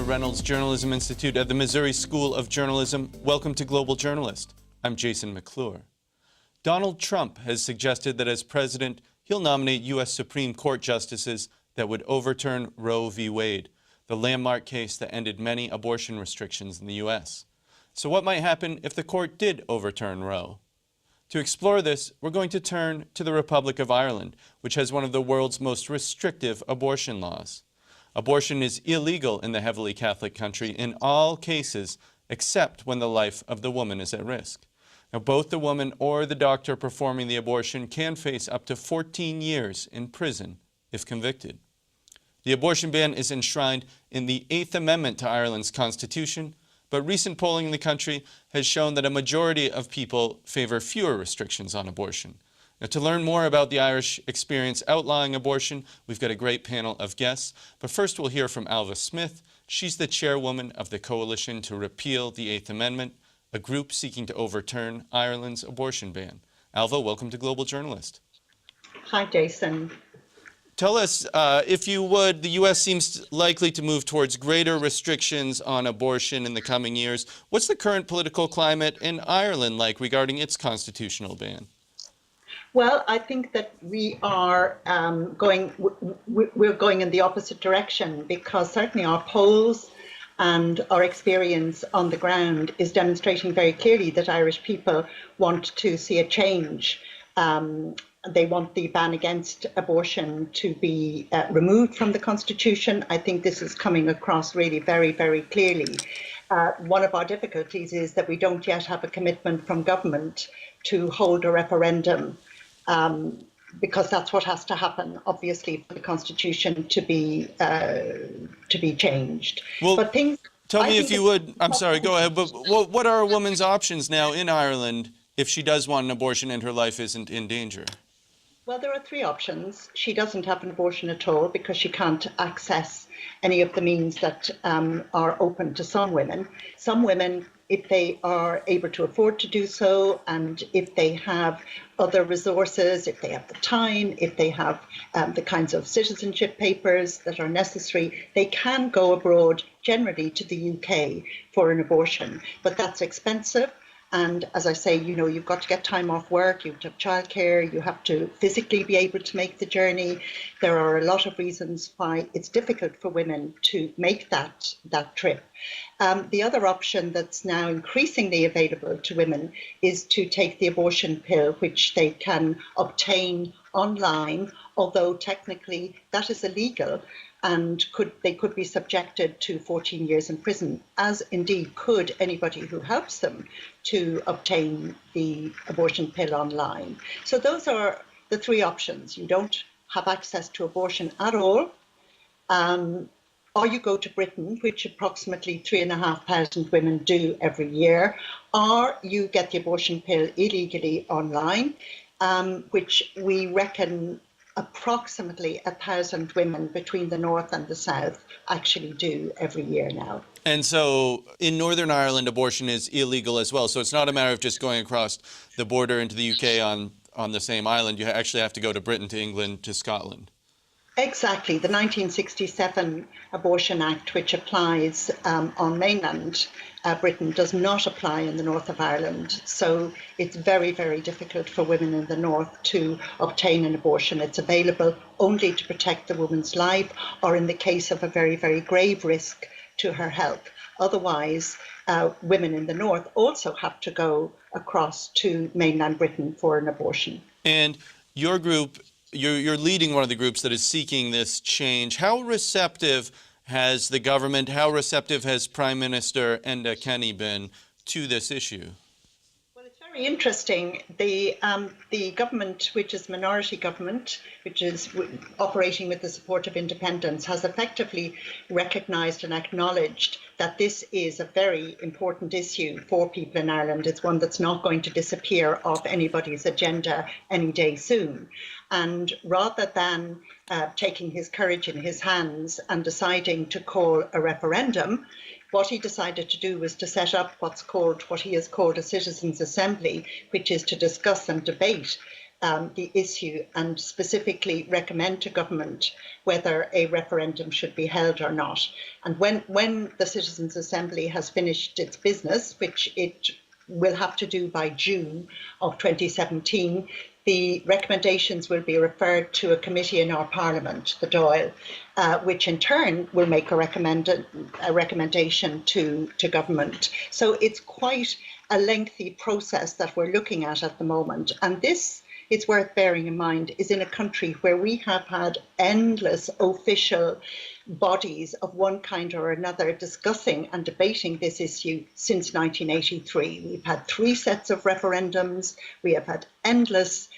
the Reynolds Journalism Institute at the Missouri School of Journalism. Welcome to Global Journalist. I'm Jason McClure. Donald Trump has suggested that as president, he'll nominate U.S. Supreme Court justices that would overturn Roe v. Wade, the landmark case that ended many abortion restrictions in the U.S. So what might happen if the court did overturn Roe? To explore this, we're going to turn to the Republic of Ireland, which has one of the world's most restrictive abortion laws. Abortion is illegal in the heavily Catholic country in all cases except when the life of the woman is at risk. Now, both the woman or the doctor performing the abortion can face up to 14 years in prison if convicted. The abortion ban is enshrined in the 8th Amendment to Ireland's Constitution, but recent polling in the country has shown that a majority of people favor fewer restrictions on abortion. Now, to learn more about the Irish experience outlawing abortion, we've got a great panel of guests. But first, we'll hear from Alva Smith. She's the chairwoman of the Coalition to Repeal the 8th Amendment, a group seeking to overturn Ireland's abortion ban. Alva, welcome to Global Journalist. Hi, Jason. Tell us, if you would, the U.S. seems likely to move towards greater restrictions on abortion in the coming years. What's the current political climate in Ireland like regarding its constitutional ban? Well, I think that we are we're going in the opposite direction, because certainly our polls and our experience on the ground is demonstrating very clearly that Irish people want to see a change. They want the ban against abortion to be removed from the Constitution. I think this is coming across really very, very clearly. One of our difficulties is that we don't yet have a commitment from government to hold a referendum, because that's what has to happen, obviously, for the Constitution to be changed. Well, but things. Tell me, if you would. I'm sorry. Go ahead. But what are a woman's options now in Ireland if she does want an abortion and her life isn't in danger? Well, there are three options. She doesn't have an abortion at all because she can't access any of the means that are open to some women. Some women, if they are able to afford to do so, and if they have other resources, if they have the time, if they have the kinds of citizenship papers that are necessary, they can go abroad, generally to the UK, for an abortion. But that's expensive. And as I say, you know, you've got to get time off work, you have to have childcare, you have to physically be able to make the journey. There are a lot of reasons why it's difficult for women to make that trip. The other option that's now increasingly available to women is to take the abortion pill, which they can obtain online, although technically that is illegal, and they could be subjected to 14 years in prison, as indeed could anybody who helps them to obtain the abortion pill online. So those are the three options. You don't have access to abortion at all, or you go to Britain, which approximately 3,500 women do every year, or you get the abortion pill illegally online, which we reckon approximately 1,000 women between the north and the south actually do every year now. And so in Northern Ireland, abortion is illegal as well. So it's not a matter of just going across the border into the UK on the same island. You actually have to go to Britain, to England, to Scotland. Exactly. The 1967 Abortion Act, which applies on mainland Britain, does not apply in the north of Ireland. So it's very, very difficult for women in the north to obtain an abortion. It's available only to protect the woman's life, or in the case of a very, very grave risk to her health. Otherwise, women in the north also have to go across to mainland Britain for an abortion. And your group, you're leading one of the groups that is seeking this change. How receptive has the government, how receptive has Prime Minister Enda Kenny been to this issue? Well, it's very interesting. The government, which is minority government, which is operating with the support of independents, has effectively recognised and acknowledged that this is a very important issue for people in Ireland. It's one that's not going to disappear off anybody's agenda any day soon. And rather than taking his courage in his hands and deciding to call a referendum, what he decided to do was to set up what he has called a citizens' assembly, which is to discuss and debate the issue and specifically recommend to government whether a referendum should be held or not. And when the Citizens' Assembly has finished its business, which it will have to do by June of 2017, the recommendations will be referred to a committee in our Parliament, the Dáil, which in turn will make a recommendation to government. So it's quite a lengthy process that we're looking at the moment. And this, it's worth bearing in mind, is in a country where we have had endless official bodies of one kind or another discussing and debating this issue since 1983. We've had 3 sets of referendums. We have had endless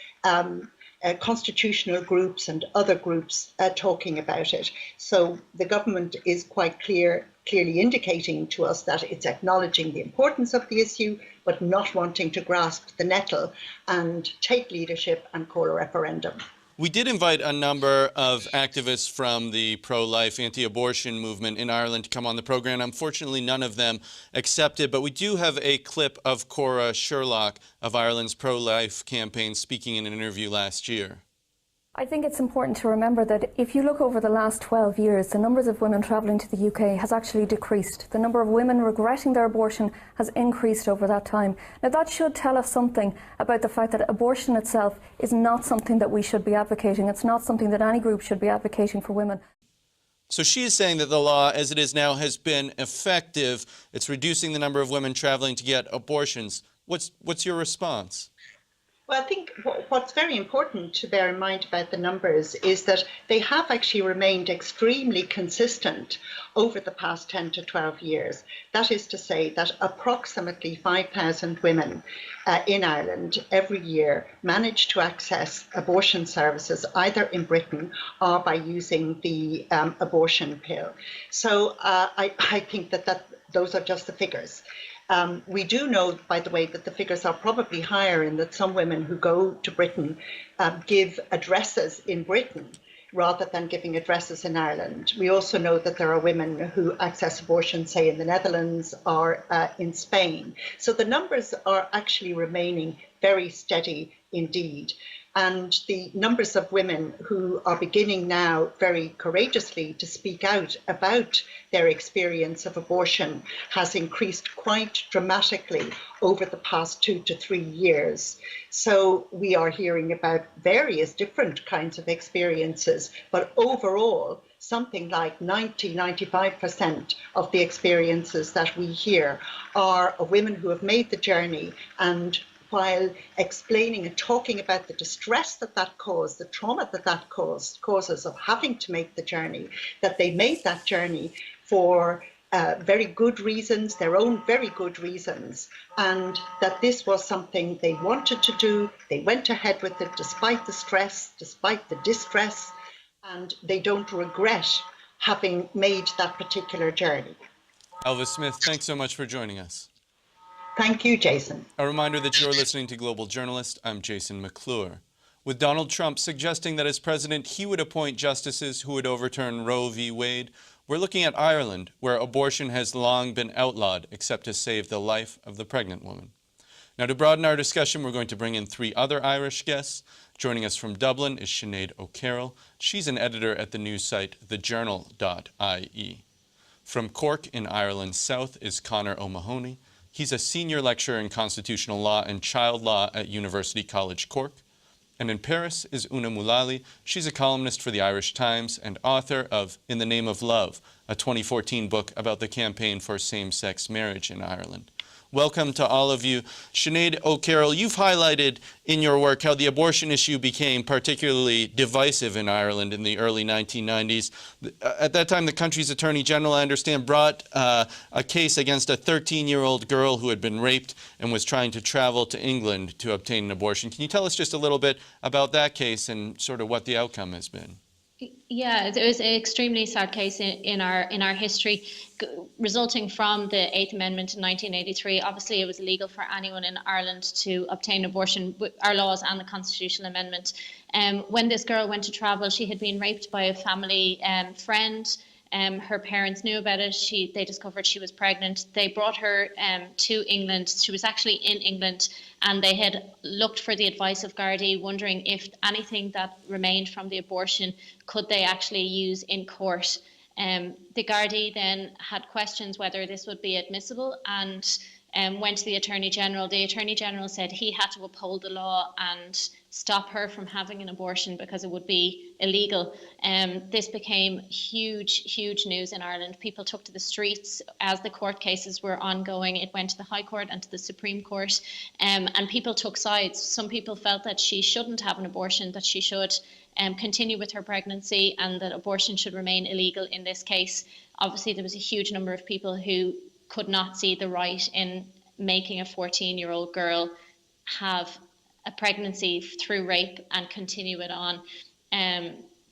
constitutional groups and other groups talking about it. So the government is quite clearly indicating to us that it's acknowledging the importance of the issue, but not wanting to grasp the nettle and take leadership and call a referendum. We did invite a number of activists from the pro-life, anti-abortion movement in Ireland to come on the program. Unfortunately, none of them accepted, but we do have a clip of Cora Sherlock of Ireland's pro-life campaign speaking in an interview last year. I think it's important to remember that if you look over the last 12 years, the numbers of women travelling to the UK has actually decreased. The number of women regretting their abortion has increased over that time. Now that should tell us something about the fact that abortion itself is not something that we should be advocating. It's not something that any group should be advocating for women. So she is saying that the law as it is now has been effective. It's reducing the number of women travelling to get abortions. What's your response? Well, I think what's very important to bear in mind about the numbers is that they have actually remained extremely consistent over the past 10 to 12 years. That is to say that approximately 5,000 women in Ireland every year manage to access abortion services either in Britain or by using the abortion pill. So I think that those are just the figures. We do know, by the way, that the figures are probably higher in that some women who go to Britain give addresses in Britain rather than giving addresses in Ireland. We also know that there are women who access abortion, say, in the Netherlands or in Spain. So the numbers are actually remaining very steady indeed. And the numbers of women who are beginning now very courageously to speak out about their experience of abortion has increased quite dramatically over the past 2 to 3 years. So we are hearing about various different kinds of experiences, but overall, something like 95% of the experiences that we hear are of women who have made the journey, and while explaining and talking about the distress that caused, the trauma that causes of having to make the journey, that they made that journey for very good reasons, their own very good reasons, and that this was something they wanted to do. They went ahead with it despite the stress, despite the distress, and they don't regret having made that particular journey. Elvis Smith, thanks so much for joining us. Thank you, Jason. A reminder that you're listening to Global Journalist. I'm Jason McClure. With Donald Trump suggesting that as president he would appoint justices who would overturn Roe v. Wade, we're looking at Ireland, where abortion has long been outlawed except to save the life of the pregnant woman. Now, to broaden our discussion, we're going to bring in 3 other Irish guests. Joining us from Dublin is Sinead O'Carroll. She's an editor at the news site thejournal.ie. From Cork in Ireland's south is Conor O'Mahony. He's a senior lecturer in constitutional law and child law at University College Cork. And in Paris is Una Mullally. She's a columnist for the Irish Times and author of In the Name of Love, a 2014 book about the campaign for same-sex marriage in Ireland. Welcome to all of you. Sinead O'Carroll, you've highlighted in your work how the abortion issue became particularly divisive in Ireland in the early 1990s. At that time, the country's Attorney General, I understand, brought a case against a 13-year-old girl who had been raped and was trying to travel to England to obtain an abortion. Can you tell us just a little bit about that case and sort of what the outcome has been? Yeah, it was an extremely sad case in our history, resulting from the 8th Amendment in 1983. Obviously, it was illegal for anyone in Ireland to obtain abortion, our laws and the Constitutional Amendment. When this girl went to travel, she had been raped by a family friend. Her parents knew about it. They discovered she was pregnant. They brought her to England. She was actually in England, and they had looked for the advice of Gardaí, wondering if anything that remained from the abortion could they actually use in court. The Gardaí then had questions whether this would be admissible, and went to the Attorney General. The Attorney General said he had to uphold the law and stop her from having an abortion because it would be illegal. This became huge news in Ireland. People took to the streets as the court cases were ongoing. It went to the High Court and to the Supreme Court, and people took sides. Some people felt that she shouldn't have an abortion, that she should continue with her pregnancy, and that abortion should remain illegal in this case. Obviously, there was a huge number of people who could not see the right in making a 14-year-old girl have a pregnancy through rape and continue it on.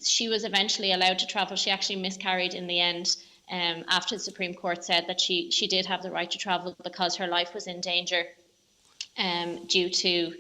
She was eventually allowed to travel. She actually miscarried in the end, after the Supreme Court said that she did have the right to travel because her life was in danger due to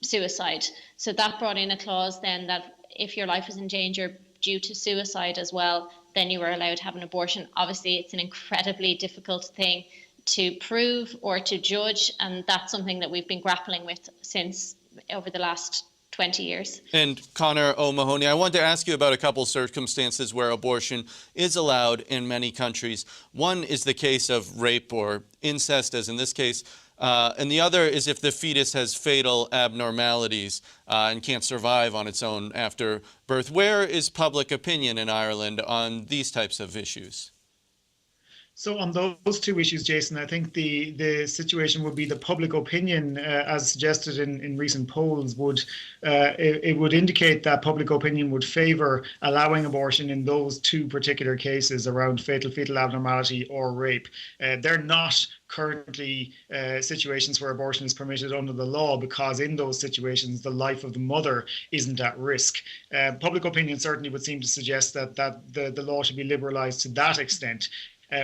suicide. So that brought in a clause then that if your life was in danger due to suicide as well, then you were allowed to have an abortion. Obviously, it's an incredibly difficult thing to prove or to judge, and that's something that we've been grappling with since over the last 20 years. And Conor O'Mahony, I wanted to ask you about a couple circumstances where abortion is allowed in many countries. One is the case of rape or incest, as in this case, and the other is if the fetus has fatal abnormalities and can't survive on its own after birth. Where is public opinion in Ireland on these types of issues? So on those two issues, Jason, I think the situation would be the public opinion, as suggested in recent polls, would it would indicate that public opinion would favour allowing abortion in those two particular cases around fetal abnormality or rape. They're not currently situations where abortion is permitted under the law, because in those situations the life of the mother isn't at risk. Public opinion certainly would seem to suggest that the law should be liberalised to that extent.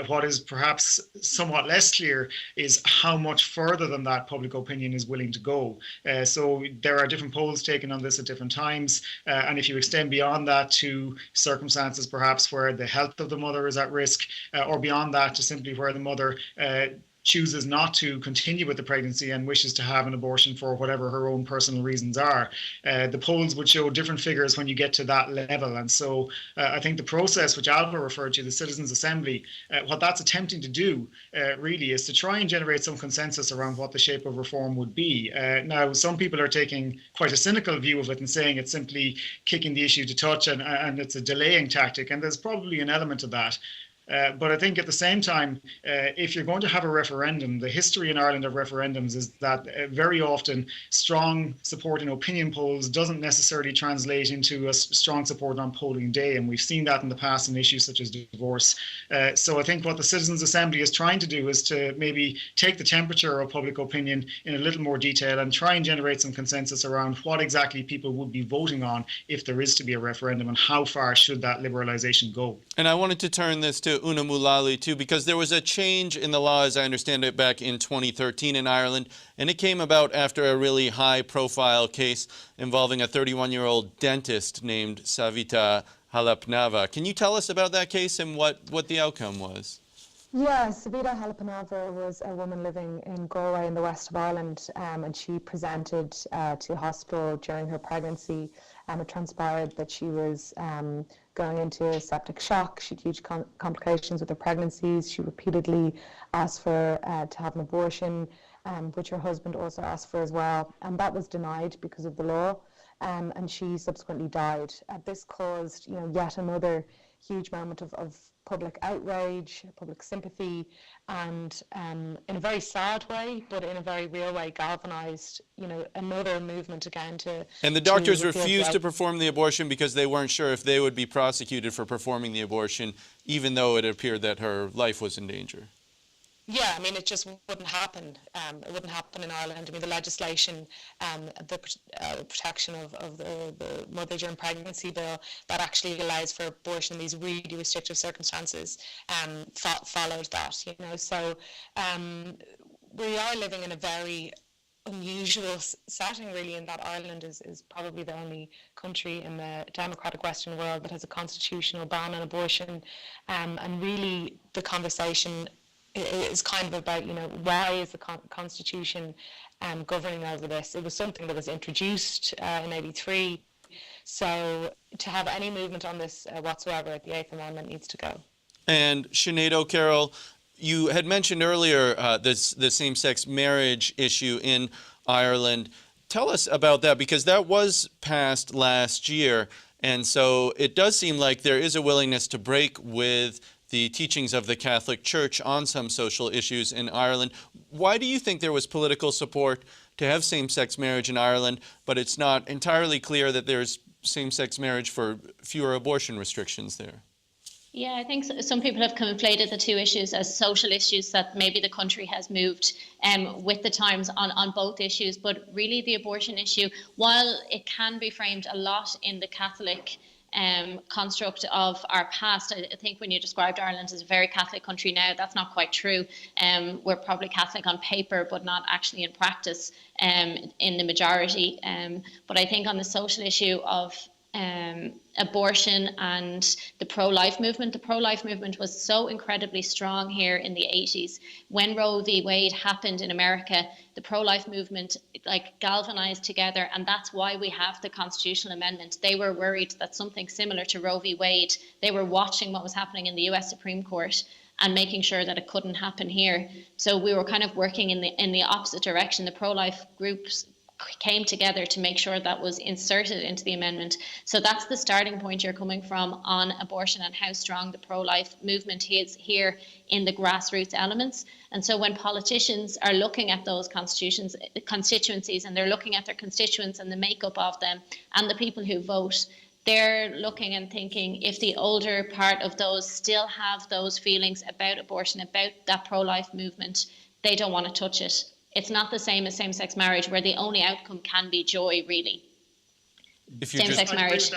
What is perhaps somewhat less clear is how much further than that public opinion is willing to go. So there are different polls taken on this at different times, and if you extend beyond that to circumstances perhaps where the health of the mother is at risk, or beyond that to simply where the mother chooses not to continue with the pregnancy and wishes to have an abortion for whatever her own personal reasons are. The polls would show different figures when you get to that level. And so I think the process which Alva referred to, the Citizens' Assembly, what that's attempting to do really is to try and generate some consensus around what the shape of reform would be. Now, some people are taking quite a cynical view of it and saying it's simply kicking the issue to touch and it's a delaying tactic. And there's probably an element of that. But I think at the same time, if you're going to have a referendum, the history in Ireland of referendums is that very often strong support in opinion polls doesn't necessarily translate into a strong support on polling day. And we've seen that in the past in issues such as divorce. So I think what the Citizens' Assembly is trying to do is to maybe take the temperature of public opinion in a little more detail and try and generate some consensus around what exactly people would be voting on if there is to be a referendum, and how far should that liberalisation go. And I wanted to turn this to Una Mullally too, because there was a change in the law, as I understand it, back in 2013 in Ireland, and it came about after a really high-profile case involving a 31-year-old dentist named Savita Halapnava. Can you tell us about that case and what the outcome was? Yeah, Savita Halapnava was a woman living in Galway in the west of Ireland, and she presented to hospital during her pregnancy. It transpired that she was going into septic shock. She had huge complications with her pregnancies. She repeatedly asked for to have an abortion, which her husband also asked for as well, and that was denied because of the law. And she subsequently died. This caused, yet another huge moment of public outrage, public sympathy, and in a very sad way, but in a very real way, galvanised, another movement again to. And the doctors refused to perform the abortion because they weren't sure if they would be prosecuted for performing the abortion, even though it appeared that her life was in danger. Yeah, it just wouldn't happen. It wouldn't happen in Ireland. The legislation, the protection of the mother during pregnancy bill that actually allows for abortion in these really restrictive circumstances followed that. So we are living in a very unusual setting, really, in that Ireland is probably the only country in the democratic Western world that has a constitutional ban on abortion. And really, the conversation is kind of about, why is the Constitution governing over this? It was something that was introduced in '83. So to have any movement on this whatsoever, the Eighth Amendment needs to go. And Sinead O'Carroll, you had mentioned earlier the same-sex marriage issue in Ireland. Tell us about that, because that was passed last year, and so it does seem like there is a willingness to break with the teachings of the Catholic Church on some social issues in Ireland. Why do you think there was political support to have same-sex marriage in Ireland, but it's not entirely clear that there's same-sex marriage for fewer abortion restrictions there? Yeah, I think some people have conflated the two issues as social issues, that maybe the country has moved with the times on both issues. But really the abortion issue, while it can be framed a lot in the Catholic construct of our past, I think when you described Ireland as a very Catholic country now, that's not quite true. We're probably Catholic on paper, but not actually in practice in the majority. But I think on the social issue of abortion and the pro-life movement was so incredibly strong here in the 80s. When Roe v. Wade happened in America, the pro-life movement galvanized together, and that's why we have the constitutional amendment. They were worried that something similar to Roe v. Wade, they were watching what was happening in the US Supreme Court and making sure that it couldn't happen here. So we were kind of working in the opposite direction. The pro-life groups came together to make sure that was inserted into the amendment. So that's the starting point you're coming from on abortion and how strong the pro-life movement is here in the grassroots elements. And so when politicians are looking at those constituencies, and they're looking at their constituents and the makeup of them and the people who vote, they're looking and thinking, if the older part of those still have those feelings about abortion, about that pro-life movement, they don't want to touch it. It's not the same as same-sex marriage, where the only outcome can be joy, really. Same-sex marriage.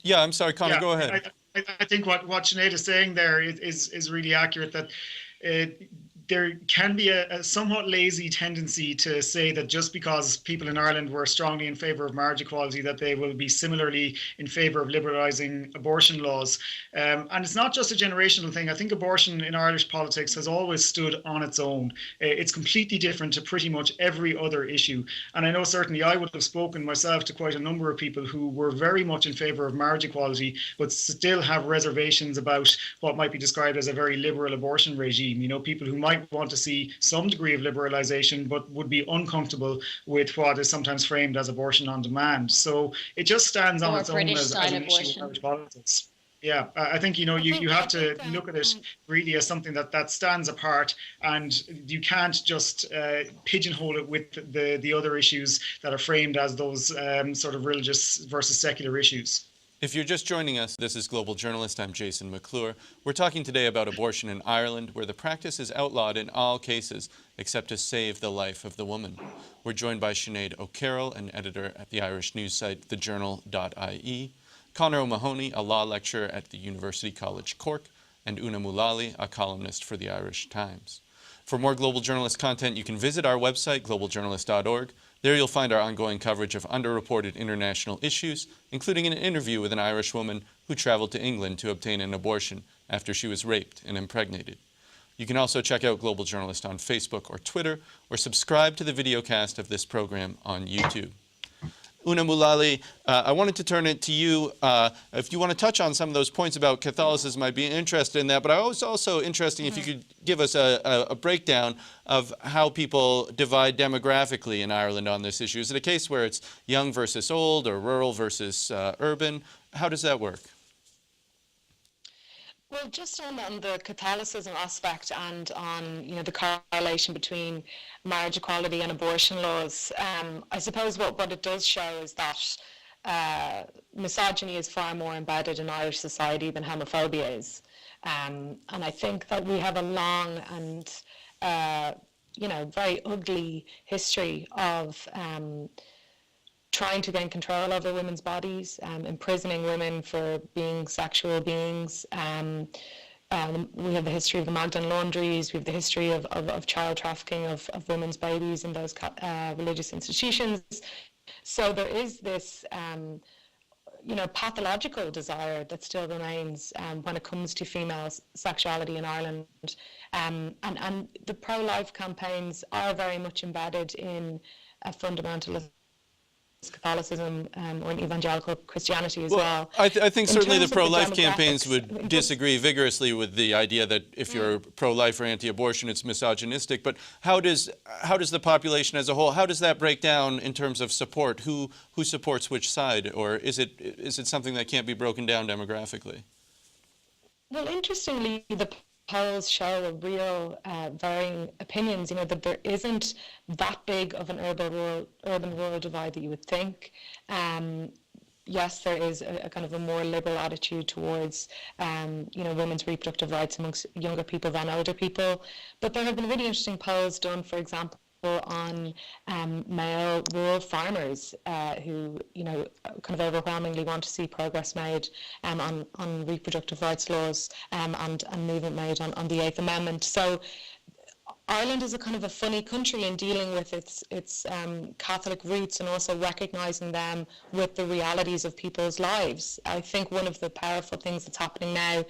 Yeah, I'm sorry, Conor, go ahead. I think what Sinead is saying there is really accurate, that there can be a somewhat lazy tendency to say that just because people in Ireland were strongly in favour of marriage equality, that they will be similarly in favour of liberalising abortion laws. And it's not just a generational thing. I think abortion in Irish politics has always stood on its own. It's completely different to pretty much every other issue. And I know certainly I would have spoken myself to quite a number of people who were very much in favour of marriage equality, but still have reservations about what might be described as a very liberal abortion regime. People who might want to see some degree of liberalisation, but would be uncomfortable with what is sometimes framed as abortion on demand. So it just stands on its own as an issue in Irish politics. Yeah, I think, you have to look at it really as something that stands apart, and you can't just pigeonhole it with the other issues that are framed as those sort of religious versus secular issues. If you're just joining us, this is Global Journalist. I'm Jason McClure. We're talking today about abortion in Ireland, where the practice is outlawed in all cases except to save the life of the woman. We're joined by Sinead O'Carroll, an editor at the Irish news site thejournal.ie, Conor O'Mahony, a law lecturer at the University College Cork, and Una Mullally, a columnist for the Irish Times. For more Global Journalist content, you can visit our website, globaljournalist.org. There you'll find our ongoing coverage of underreported international issues, including an interview with an Irish woman who traveled to England to obtain an abortion after she was raped and impregnated. You can also check out Global Journalist on Facebook or Twitter, or subscribe to the videocast of this program on YouTube. Una Mullally, I wanted to turn it to you. If you want to touch on some of those points about Catholicism, I'd be interested in that. But I was also interested if you could give us a breakdown of how people divide demographically in Ireland on this issue. Is it a case where it's young versus old, or rural versus urban? How does that work? Well, just on the Catholicism aspect and on the correlation between marriage equality and abortion laws, I suppose what it does show is that misogyny is far more embedded in Irish society than homophobia is, and I think that we have a long and very ugly history of trying to gain control over women's bodies, imprisoning women for being sexual beings, we have the history of the Magdalen laundries, we have the history of child trafficking of women's babies in those religious institutions. So there is this pathological desire that still remains when it comes to female sexuality in Ireland. And the pro-life campaigns are very much embedded in a fundamentalist Catholicism or an evangelical Christianity as well. I think certainly the pro-life demographics, campaigns would disagree vigorously with the idea that if you're pro-life or anti-abortion, it's misogynistic. But how does the population as a whole, how does that break down in terms of support? Who supports which side, or is it something that can't be broken down demographically? Well, interestingly, the polls show a real varying opinions, that there isn't that big of an urban-rural divide that you would think. Yes, there is a kind of a more liberal attitude towards, women's reproductive rights amongst younger people than older people. But there have been really interesting polls done, for example, on male rural farmers who, kind of overwhelmingly want to see progress made on reproductive rights laws and movement made on the Eighth Amendment. So Ireland is a kind of a funny country in dealing with its Catholic roots and also recognising them with the realities of people's lives. I think one of the powerful things that's happening now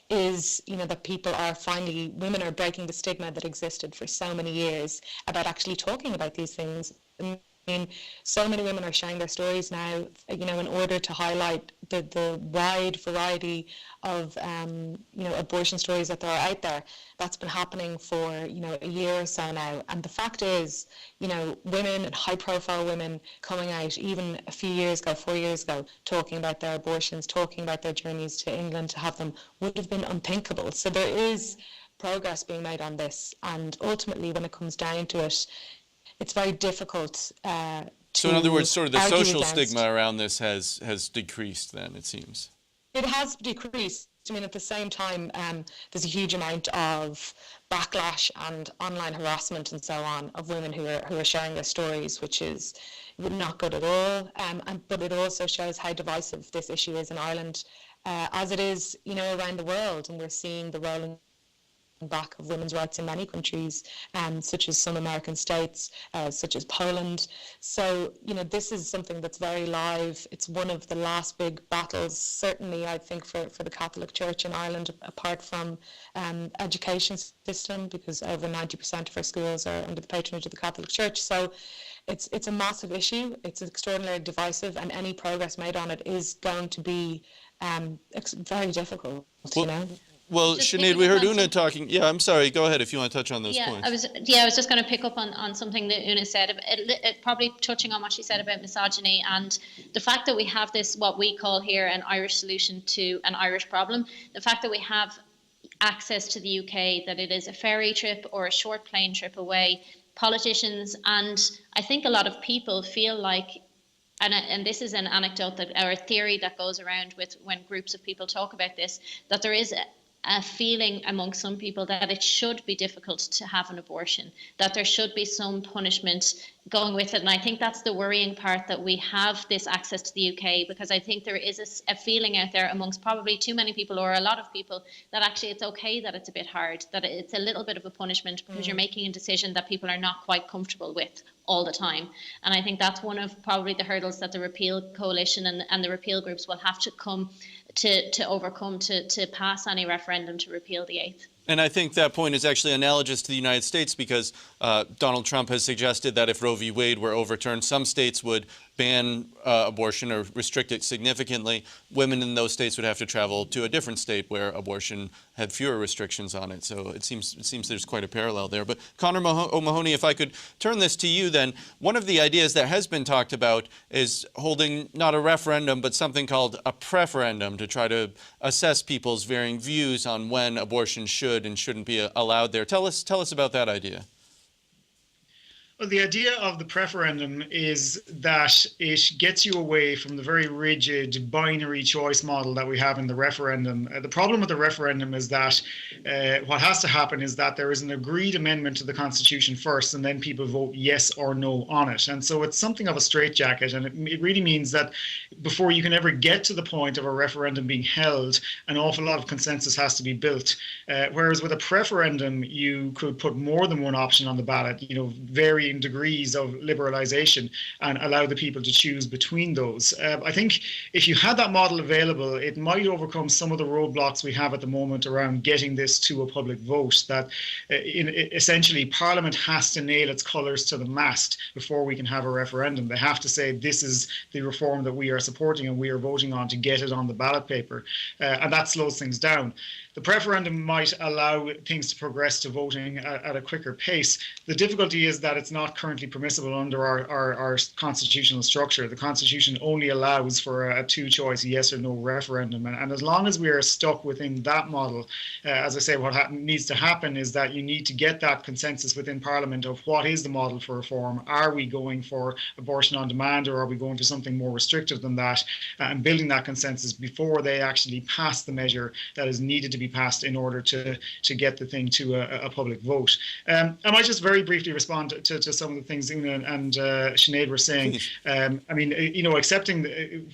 is, that women are breaking the stigma that existed for so many years about actually talking about these things. I mean, so many women are sharing their stories now, in order to highlight the wide variety of, abortion stories that are out there. That's been happening for, a year or so now. And the fact is, women and high-profile women coming out even a few years ago, 4 years ago, talking about their abortions, talking about their journeys to England to have them, would have been unthinkable. So there is progress being made on this. And ultimately, when it comes down to it, it's very difficult So in other words, sort of the social stigma around this has decreased then, it seems. It has decreased. I mean, at the same time, there's a huge amount of backlash and online harassment and so on of women who are sharing their stories, which is not good at all. But it also shows how divisive this issue is in Ireland, as it is, around the world. And we're seeing the rolling back of women's rights in many countries, such as some American states, such as Poland. So, this is something that's very live. It's one of the last big battles, certainly, I think, for the Catholic Church in Ireland, apart from education system, because over 90% of our schools are under the patronage of the Catholic Church. So it's a massive issue. It's extraordinarily divisive, and any progress made on it is going to be very difficult, Well, Sinead, we heard Una talking. Yeah, I'm sorry. Go ahead if you want to touch on those points. I was just going to pick up on something that Una said, probably touching on what she said about misogyny and the fact that we have this, what we call here, an Irish solution to an Irish problem. The fact that we have access to the UK, that it is a ferry trip or a short plane trip away. Politicians and I think a lot of people feel like, and this is an anecdote or a theory that goes around with when groups of people talk about this, that there is a feeling among some people that it should be difficult to have an abortion, that there should be some punishment going with it. And I think that's the worrying part, that we have this access to the UK, because I think there is a feeling out there amongst probably too many people or a lot of people that actually it's okay that it's a bit hard, that it's a little bit of a punishment because you're making a decision that people are not quite comfortable with all the time. And I think that's one of probably the hurdles that the Repeal Coalition and the repeal groups will have to come to overcome to pass any referendum to repeal the Eighth. And I think that point is actually analogous to the United States, because Donald Trump has suggested that if Roe v. Wade were overturned, some states would ban abortion or restrict it significantly. Women in those states would have to travel to a different state where abortion had fewer restrictions on it. So it seems there's quite a parallel there. But Conor O'Mahony, if I could turn this to you then, one of the ideas that has been talked about is holding not a referendum, but something called a preferendum to try to assess people's varying views on when abortion should and shouldn't be allowed there. Tell us about that idea. Well, the idea of the preferendum is that it gets you away from the very rigid binary choice model that we have in the referendum. The problem with the referendum is that what has to happen is that there is an agreed amendment to the Constitution first, and then people vote yes or no on it. And so it's something of a straitjacket, and it really means that before you can ever get to the point of a referendum being held, an awful lot of consensus has to be built. Whereas with a preferendum, you could put more than one option on the ballot, varying degrees of liberalisation, and allow the people to choose between those. I think if you had that model available, it might overcome some of the roadblocks we have at the moment around getting this to a public vote, that essentially Parliament has to nail its colours to the mast before we can have a referendum. They have to say this is the reform that we are supporting and we are voting on to get it on the ballot paper, and that slows things down. The preferendum might allow things to progress to voting at a quicker pace. The difficulty is that it's not currently permissible under our constitutional structure. The Constitution only allows for a two-choice yes or no referendum. And as long as we are stuck within that model, as I say, what needs to happen is that you need to get that consensus within Parliament of what is the model for reform. Are we going for abortion on demand, or are we going for something more restrictive than that? And building that consensus before they actually pass the measure that is needed to be passed in order to get the thing to a public vote. I might just very briefly respond to some of the things Una and Sinead were saying. Accepting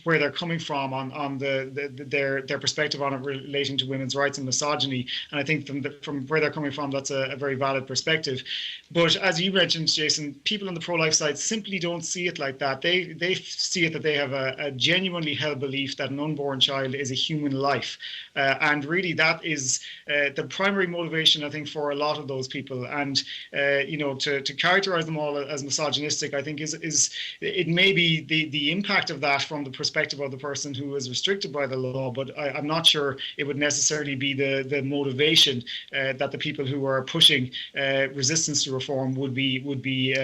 where they're coming from on their perspective on it relating to women's rights and misogyny, and I think from where they're coming from, that's a very valid perspective. But as you mentioned, Jason, people on the pro-life side simply don't see it like that. They see it that they have a genuinely held belief that an unborn child is a human life, and really that is the primary motivation, I think, for a lot of those people. And to characterize them all as misogynistic, I think is it may be the impact of that from the perspective of the person who is restricted by the law, but I'm not sure it would necessarily be the motivation that the people who are pushing resistance to reform would be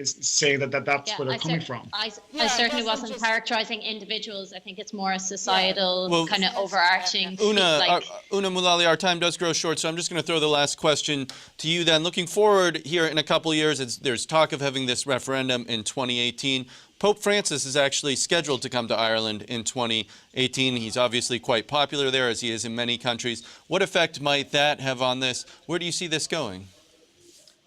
saying that's where they're coming from. I certainly wasn't characterising individuals. I think it's more a societal kind of overarching. Una Mullally, our time does grow short, so I'm just going to throw the last question to you then. Looking forward here in a couple of years, there's talk of having this referendum in 2018. Pope Francis is actually scheduled to come to Ireland in 2018. He's obviously quite popular there, as he is in many countries. What effect might that have on this? Where do you see this going?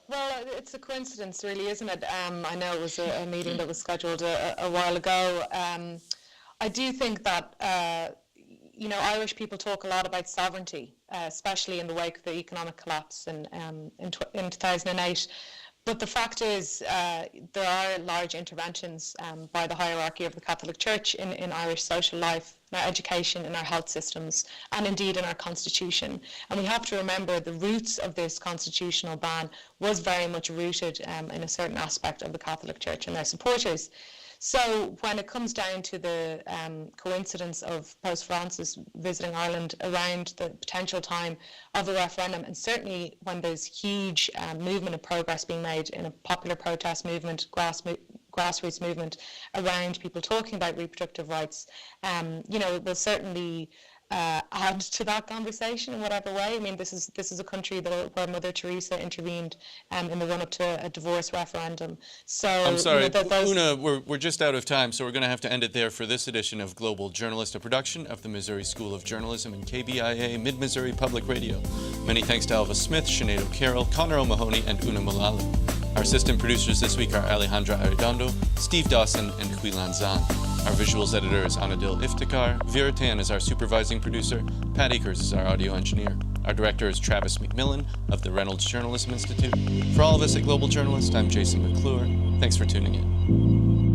Well, it's a coincidence, really, isn't it? I know it was a meeting that was scheduled a while ago. I do think that Irish people talk a lot about sovereignty, especially in the wake of the economic collapse in 2008. But the fact is, there are large interventions by the hierarchy of the Catholic Church in Irish social life, in our education, in our health systems, and indeed in our constitution. And we have to remember the roots of this constitutional ban was very much rooted in a certain aspect of the Catholic Church and their supporters. So when it comes down to the coincidence of Pope Francis visiting Ireland around the potential time of a referendum, and certainly when there's huge movement and progress being made in a popular protest movement, grassroots movement around people talking about reproductive rights, it will certainly add to that conversation in whatever way. I mean, this is a country where Mother Teresa intervened in the run-up to a divorce referendum. So I'm sorry, Una, we're just out of time, so we're going to have to end it there for this edition of Global Journalist, a production of the Missouri School of Journalism and KBIA Mid-Missouri Public Radio. Many thanks to Alva Smith, Sinead O'Carroll, Conor O'Mahony, and Una Mullally. Our assistant producers this week are Alejandra Arredondo, Steve Dawson, and Huilan Zan. Our visuals editor is Anadil Iftikhar. Vera Tan is our supervising producer. Pat Akers is our audio engineer. Our director is Travis McMillan of the Reynolds Journalism Institute. For all of us at Global Journalist, I'm Jason McClure. Thanks for tuning in.